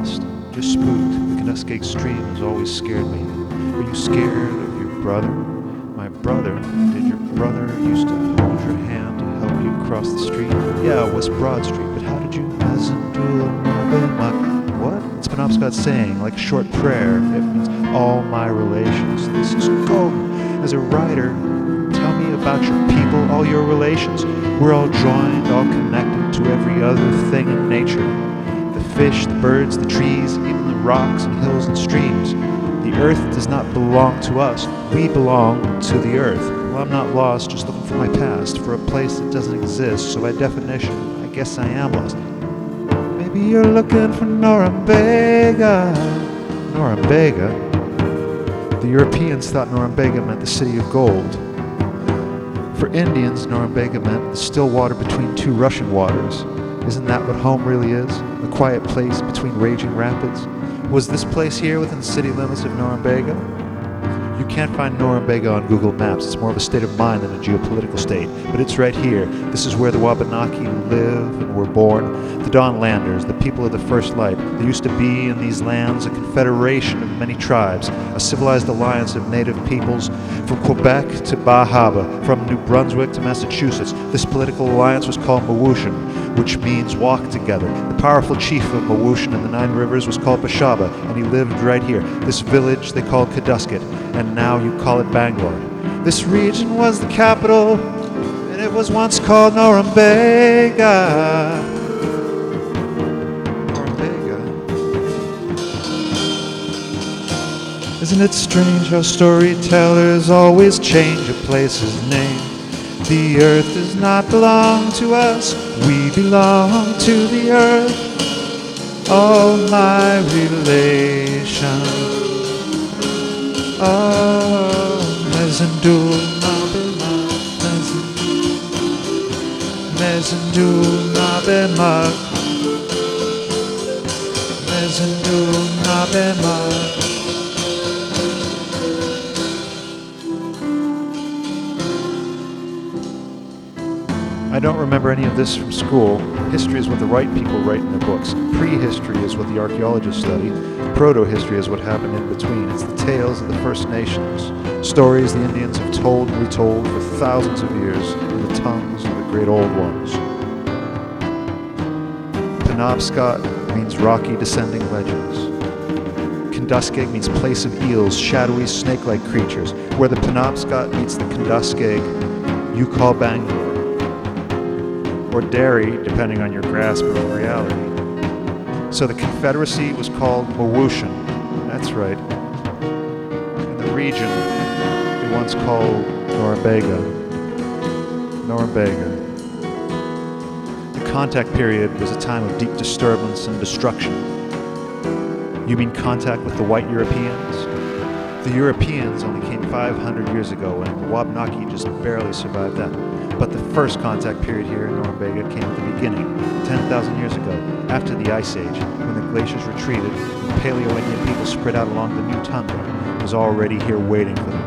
lost? Just spooked. The Kentucky stream has always scared me. Are you scared of your brother? My brother? Did your brother used to hold your hand to help you cross the street? Yeah, West Broad Street, but how did you? Mezin dul. What? It's Penobscot saying, like a short prayer. It means all my relations. This is golden. As a writer, tell me about your people, all your relations. We're all joined, all connected to every other thing in nature. The fish, the birds, the trees, even the rocks and hills and streams. The earth does not belong to us. We belong to the earth. Well, I'm not lost, just looking for my past, for a place that doesn't exist, so by definition, I guess I am lost. Maybe you're looking for Norumbega. Norumbega? The Europeans thought Norumbega meant the city of gold. For Indians, Norumbega meant the still water between two rushing waters. Isn't that what home really is? A quiet place between raging rapids? Was this place here within the city limits of Norumbega? You can't find Norumbega on Google Maps. It's more of a state of mind than a geopolitical state. But it's right here. This is where the Wabanaki live and were born. The Dawn Landers, the people of the first light. There used to be in these lands a confederation of many tribes, a civilized alliance of native peoples from Quebec to Bahaba, from New Brunswick to Massachusetts. This political alliance was called Mawushan, which means walk together. The powerful chief of Mawushan in the Nine Rivers was called Bashaba, and he lived right here. This village they called Kedusket, and now you call it Bangor. This region was the capital, and it was once called Norumbega. Norumbega. Isn't it strange how storytellers always change a place's name? The earth does not belong to us, we belong to the earth. All my relations. Oh, Mezin dul, Mezin dul, Mezin dul, I don't remember any of this from school. History is what the right people write in their books. Prehistory is what the archaeologists study. Protohistory is what happened in between. It's the tales of the First Nations. Stories the Indians have told and retold for thousands of years in the tongues of the great old ones. Penobscot means rocky descending ledges. Kentucky means place of eels, shadowy snake-like creatures. Where the Penobscot meets the Kentucky, you call Bangor. Or Derry, depending on your grasp of reality. So the Confederacy was called Mawushan. That's right. In the region, they once called Norumbega. Norumbega. The contact period was a time of deep disturbance and destruction. You mean contact with the white Europeans? The Europeans only came 500 years ago, and the Wabanaki just barely survived that. But the first contact period here in Norumbega came at the beginning, 10,000 years ago, after the Ice Age, when the glaciers retreated and the Paleo-Indian people spread out along the new tundra. It was already here waiting for them.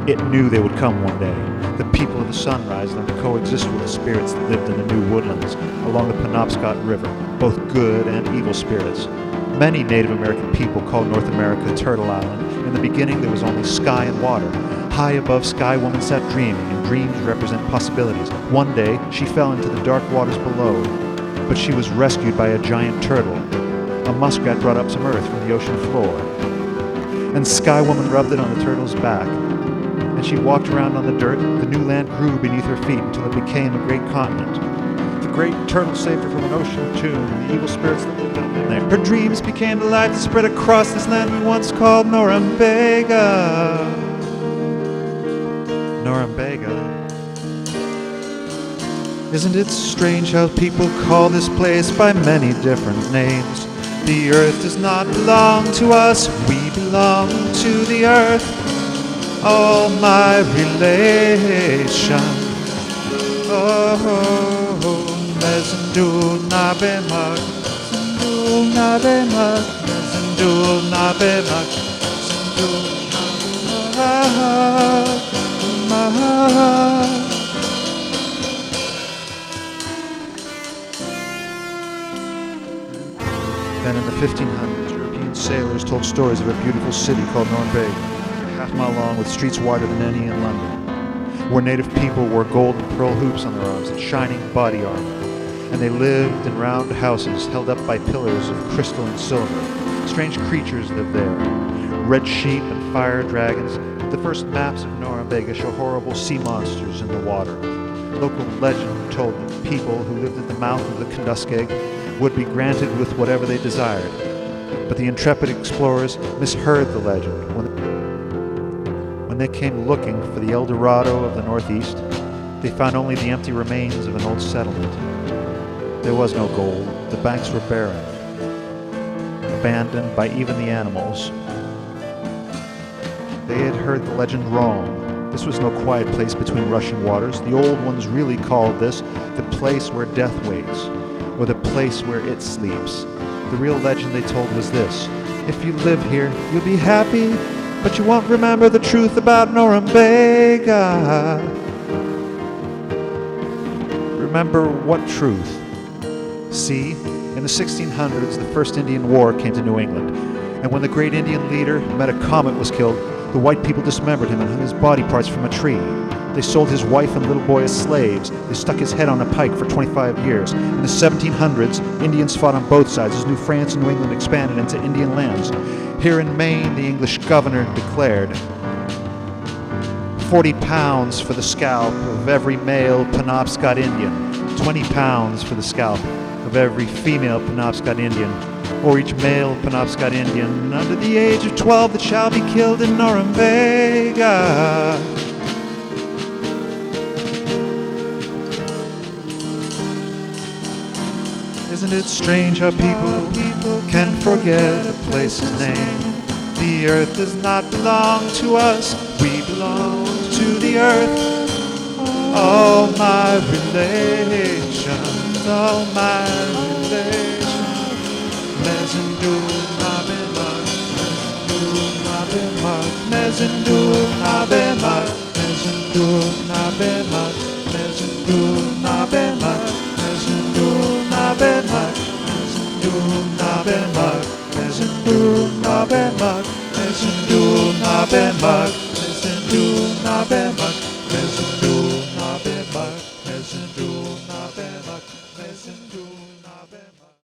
It knew they would come one day. The people of the sunrise learned to coexist with the spirits that lived in the new woodlands along the Penobscot River, both good and evil spirits. Many Native American people called North America Turtle Island. In the beginning, there was only sky and water. High above Sky Woman sat dreaming, and dreams represent possibilities. One day, she fell into the dark waters below, but she was rescued by a giant turtle. A muskrat brought up some earth from the ocean floor, and Sky Woman rubbed it on the turtle's back. And she walked around on the dirt. The new land grew beneath her feet until it became a great continent. The great turtle saved her from an ocean tomb, and the evil spirits that lived in there. Her dreams became the light that spread across this land we once called Norumbega. Norumbega. Isn't it strange how people call this place by many different names? The earth does not belong to us, we belong to the earth. All my relation. Oh, Mezin dul, Mezin dul, Mezin dul. Then in the 1500s, sailors told stories of a beautiful city called Norumbega, half mile long with streets wider than any in London, where native people wore gold and pearl hoops on their arms and shining body armor, and they lived in round houses held up by pillars of crystal and silver. Strange creatures lived there, red sheep and fire dragons. The first maps of Norumbega show horrible sea monsters in the water. Local legend told that people who lived at the mouth of the Penobscot would be granted with whatever they desired. But the intrepid explorers misheard the legend. When they came looking for the El Dorado of the Northeast, they found only the empty remains of an old settlement. There was no gold. The banks were barren, abandoned by even the animals. They had heard the legend wrong. This was no quiet place between rushing waters. The old ones really called this the place where death waits, or the place where it sleeps. The real legend they told was this: if you live here, you'll be happy, but you won't remember the truth about Norumbega. Remember what truth? See, in the 1600s, the first Indian War came to New England, and when the great Indian leader, who met a comet, was killed, the white people dismembered him and hung his body parts from a tree. They sold his wife and little boy as slaves. They stuck his head on a pike for 25 years. In the 1700s, Indians fought on both sides as New France and New England expanded into Indian lands. Here in Maine, the English governor declared 40 pounds for the scalp of every male Penobscot Indian, 20 pounds for the scalp of every female Penobscot Indian, or each male Penobscot Indian under the age of 12 that shall be killed in Norumbega. Isn't it strange how people can forget a place's name? The earth does not belong to us, we belong to the earth. All my relations, all my relations. Mezin dul, Mezin dul, Mezin dul, Mezin dul, Mezin dul, Mezin dul, Mezin dul,